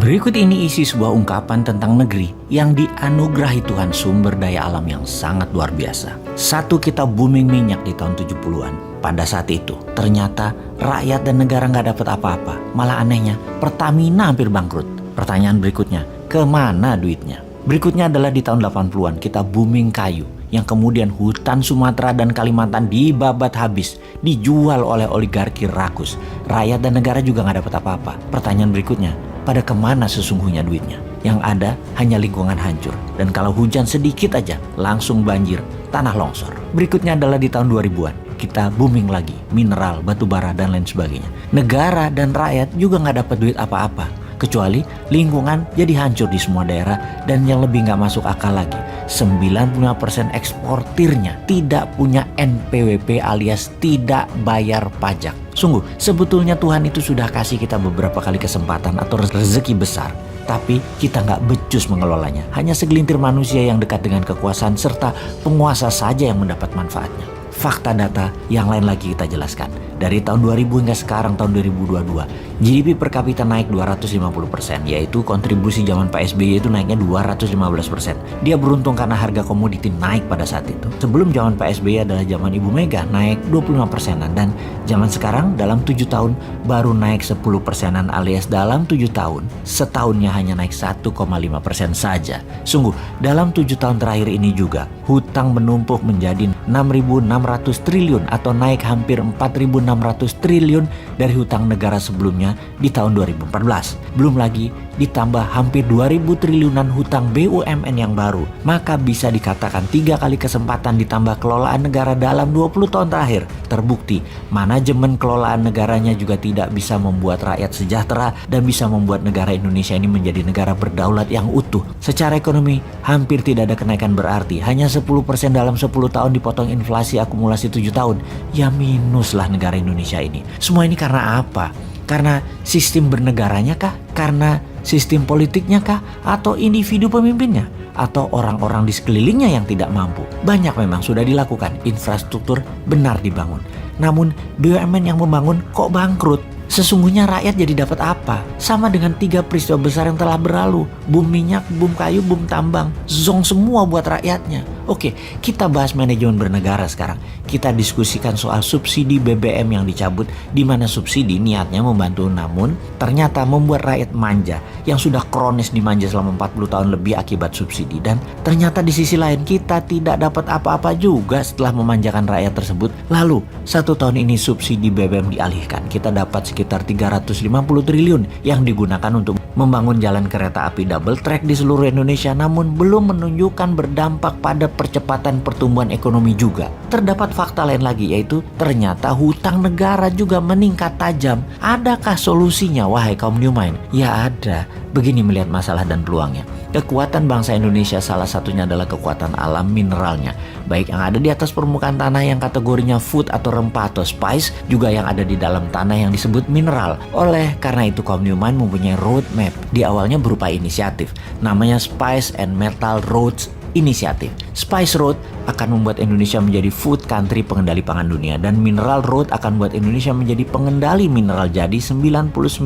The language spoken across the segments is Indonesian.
Berikut ini isi sebuah ungkapan tentang negeri yang dianugerahi Tuhan sumber daya alam yang sangat luar biasa. Satu, kita booming minyak di tahun 70-an. Pada saat itu, ternyata rakyat dan negara nggak dapat apa-apa. Malah anehnya, Pertamina hampir bangkrut. Pertanyaan berikutnya, kemana duitnya? Berikutnya adalah di tahun 80-an, kita booming kayu. Yang kemudian hutan Sumatera dan Kalimantan dibabat habis, dijual oleh oligarki rakus. Rakyat dan negara juga nggak dapat apa-apa. Pertanyaan berikutnya, pada kemana sesungguhnya duitnya? Yang ada hanya lingkungan hancur. Dan kalau hujan sedikit aja, langsung banjir, tanah longsor. Berikutnya adalah di tahun 2000-an. Kita booming lagi, mineral, batu bara, dan lain sebagainya. Negara dan rakyat juga nggak dapat duit apa-apa. Kecuali lingkungan jadi hancur di semua daerah, dan yang lebih nggak masuk akal lagi, 95% eksportirnya tidak punya NPWP alias tidak bayar pajak. Sungguh, sebetulnya Tuhan itu sudah kasih kita beberapa kali kesempatan atau rezeki besar, tapi kita nggak becus mengelolanya. Hanya segelintir manusia yang dekat dengan kekuasaan serta penguasa saja yang mendapat manfaatnya. Fakta data yang lain lagi kita jelaskan. Dari tahun 2000 hingga sekarang tahun 2022, GDP per kapita naik 250%, yaitu kontribusi zaman Pak SBY itu naiknya 215%. Dia beruntung karena harga komoditi naik pada saat itu. Sebelum zaman Pak SBY adalah zaman Ibu Mega, naik 25%-an. Dan zaman sekarang dalam 7 tahun baru naik 10%-an, alias dalam 7 tahun, setahunnya hanya naik 1,5% saja. Sungguh, dalam 7 tahun terakhir ini juga, hutang menumpuk menjadi 6.600 triliun atau naik hampir 4.600 triliun dari hutang negara sebelumnya di tahun 2014. Belum lagi ditambah hampir 2.000 triliunan hutang BUMN yang baru. Maka bisa dikatakan 3 kali kesempatan ditambah kelolaan negara dalam 20 tahun terakhir. Terbukti manajemen kelolaan negaranya juga tidak bisa membuat rakyat sejahtera dan bisa membuat negara Indonesia ini menjadi negara berdaulat yang utuh. Secara ekonomi hampir tidak ada kenaikan berarti. Hanya 10% dalam 10 tahun dipotong inflasi akumulasi 7 tahun. Ya minus lah negara Indonesia ini. Semua ini karena apa? Karena sistem bernegaranya kah? Karena sistem politiknya kah? Atau individu pemimpinnya? Atau orang-orang di sekelilingnya yang tidak mampu? Banyak memang sudah dilakukan, infrastruktur benar dibangun. Namun BUMN yang membangun kok bangkrut? Sesungguhnya rakyat jadi dapat apa? Sama dengan 3 peristiwa besar yang telah berlalu. Boom minyak, boom kayu, boom tambang. Zong semua buat rakyatnya. Oke, kita bahas manajemen bernegara sekarang. Kita diskusikan soal subsidi BBM yang dicabut, di mana subsidi niatnya membantu namun ternyata membuat rakyat manja yang sudah kronis dimanja selama 40 tahun lebih akibat subsidi. Dan ternyata di sisi lain kita tidak dapat apa-apa juga setelah memanjakan rakyat tersebut. Lalu 1 tahun ini subsidi BBM dialihkan. Kita dapat sekitar 350 triliun yang digunakan untuk membangun jalan kereta api double track di seluruh Indonesia, namun belum menunjukkan berdampak pada percepatan pertumbuhan ekonomi juga. Terdapat fakta lain lagi, yaitu ternyata hutang negara juga meningkat tajam. Adakah solusinya, wahai kaum New Mind? Ya ada. Begini melihat masalah dan peluangnya. Kekuatan bangsa Indonesia salah satunya adalah kekuatan alam mineralnya. Baik yang ada di atas permukaan tanah yang kategorinya food atau rempah atau spice, juga yang ada di dalam tanah yang disebut mineral. Oleh karena itu kaum New Mind mempunyai roadmap. Di awalnya berupa inisiatif. Namanya Spice and Metal Roads Inisiatif. Spice Road akan membuat Indonesia menjadi food country pengendali pangan dunia, dan Mineral Road akan membuat Indonesia menjadi pengendali mineral. Jadi 99,9%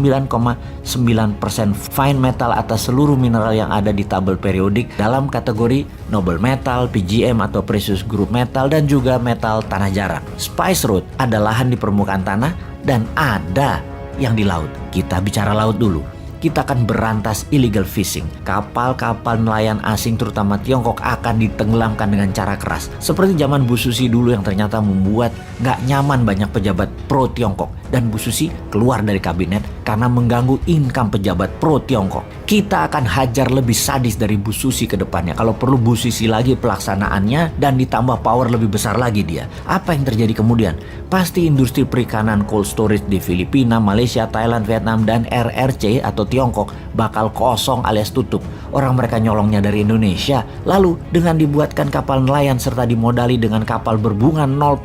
fine metal atas seluruh mineral yang ada di tabel periodik dalam kategori noble metal, PGM atau precious group metal, dan juga metal tanah jarang. Spice Road ada lahan di permukaan tanah dan ada yang di laut. Kita bicara laut dulu. Kita akan berantas illegal fishing. Kapal-kapal nelayan asing terutama Tiongkok akan ditenggelamkan dengan cara keras. Seperti zaman Bu Susi dulu yang ternyata membuat gak nyaman banyak pejabat pro Tiongkok. Dan Bu Susi keluar dari kabinet karena mengganggu income pejabat pro Tiongkok. Kita akan hajar lebih sadis dari Bu Susi ke depannya. Kalau perlu Bu Susi lagi pelaksanaannya dan ditambah power lebih besar lagi dia. Apa yang terjadi kemudian? Pasti industri perikanan cold storage di Filipina, Malaysia, Thailand, Vietnam, dan RRC atau Tiongkok bakal kosong alias tutup. Orang mereka nyolongnya dari Indonesia. Lalu dengan dibuatkan kapal nelayan serta dimodali dengan kapal berbunga 0%,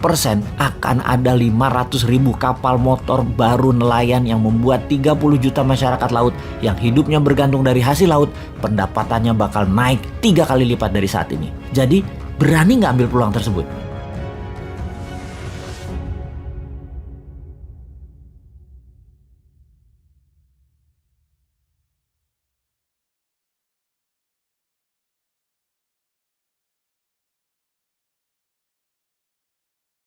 akan ada 500.000 kapal motor baru nelayan yang membuat 30 juta masyarakat laut yang hidupnya bergantung dari hasil laut, pendapatannya bakal naik 3 kali lipat dari saat ini. Jadi berani nggak ambil peluang tersebut?